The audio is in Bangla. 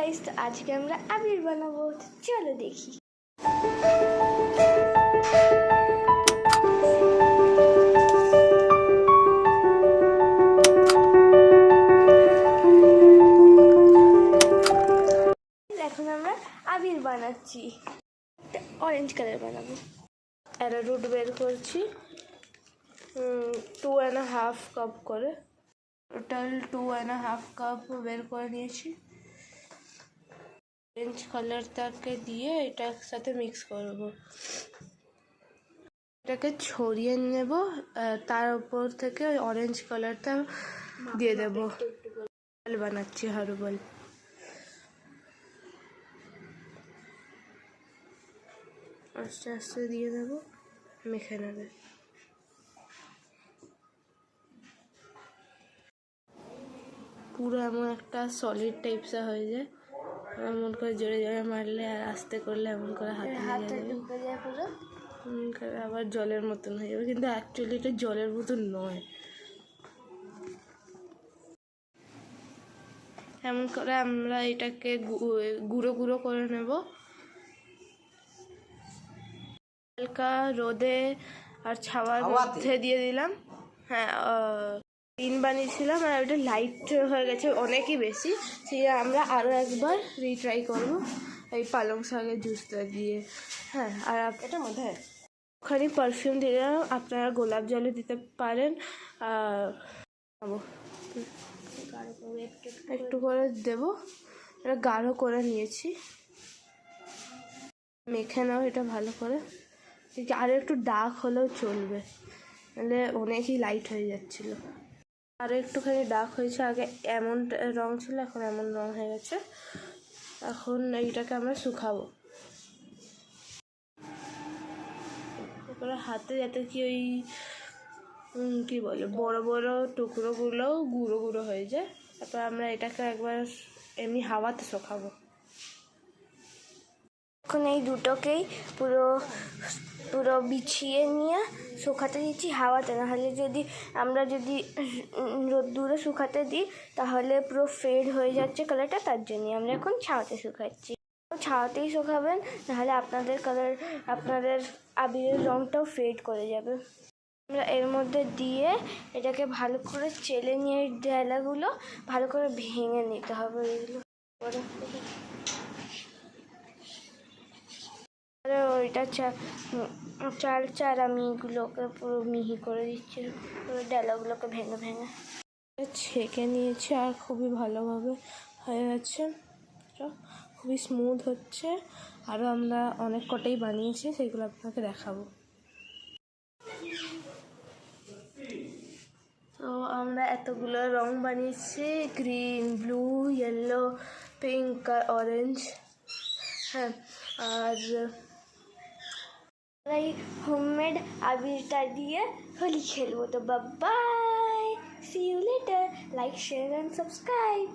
গাইস, তো আজকে আমরা আবির বানাবো। চলো দেখি। এখন আমরা আবির বানাচ্ছি, অরেঞ্জ কালার বানাবো। অ্যারারুট বের করছি 2.5 কাপ করে, টোটাল 2.5 কাপ বের করে নিয়েছি। অরেঞ্জ কালারটাকে দিয়ে এটা একসাথে মিক্স করব, এটাকে ছড়িয়ে নেব, তার উপর থেকে ওই অরেঞ্জ কালারটা দিয়ে দেব। বানাচ্ছি হারুবল, আস্তে আস্তে দিয়ে দেব, মেখে নেবে। পুরো এমন একটা সলিড টাইপসা হয়ে যায়, এমন করে জোরে জোরে মারলে আর আস্তে করলে এমন করে হাতে ঢুকে যায় পুরো, আবার জলের মতন হয়ে যাবে, কিন্তু অ্যাকচুয়ালি এটা জলের মতন নয়। এমন করে আমরা এটাকে গুঁড়ো গুঁড়ো করে নেব। হালকা রোদে আর ছাওয়ার মধ্যে দিয়ে দিলাম। হ্যাঁ, দিন বানিয়েছিলাম আর ওটা লাইট হয়ে গেছে অনেকই বেশি, সেই আমরা আরও একবার রিট্রাই করবো এই পালং শাকের জুসটা দিয়ে। হ্যাঁ, আর এটার মধ্যে ওখানে পারফিউম দিয়ে দিলাম, আপনারা গোলাপ জলে দিতে পারেন। একটু করে দেবো, এটা গাঢ় করে নিয়েছি। মেখে নাও এটা ভালো করে, আরও একটু ডার্ক হলেও চলবে, নাহলে অনেকই লাইট হয়ে যাচ্ছিল। আরও একটুখানি ডার্ক হয়েছে, আগে এমন রং ছিল, এখন এমন রং হয়ে গেছে। এখন এইটাকে আমরা শুকাবো, তারপরে হাতে যাতে কি ওই কী বলে বড় বড় টুকরোগুলো গুঁড়ো গুঁড়ো হয়ে যায়। তারপর আমরা এটাকে একবার এমনি হাওয়াতে শুকাবো। এখন এই দুটোকেই পুরো পুরো বিছিয়ে নিয়ে শুকাতে দিচ্ছি হাওয়াতে, নাহলে আমরা যদি রোদ্দুরে শুকাতে দিই তাহলে পুরো ফেড হয়ে যাচ্ছে কালারটা, তার জন্যই আমরা এখন ছাওয়াতে শুকাচ্ছি। ছাওয়াতেই শুকাবেন, নাহলে আপনাদের আবিরের রঙটাও ফেড করে যাবে। আমরা এর মধ্যে দিয়ে এটাকে ভালো করে চেলে নিয়ে এই ডেলাগুলো ভালো করে ভেঙে নিতে হবে। এগুলো ওইটা চার আমি এগুলোকে পুরো মিহি করে দিচ্ছি, পুরো ডেলাগুলোকে ভেঙে ভেঙে ছেঁকে নিয়েছি, আর খুবই ভালোভাবে হয়ে গেছে, খুবই স্মুথ হচ্ছে। আরও আমরা অনেক কটাই বানিয়েছি, সেগুলো আপনাকে দেখাবো। তো আমরা এতগুলো রং বানিয়েছি, গ্রিন, ব্লু, ইয়েলো, পিঙ্ক আর অরেঞ্জ। হ্যাঁ, আর এই হোমমেড আবিরটা দিয়ে হোলি খেলবো। তো bye, see you later, like, share and subscribe.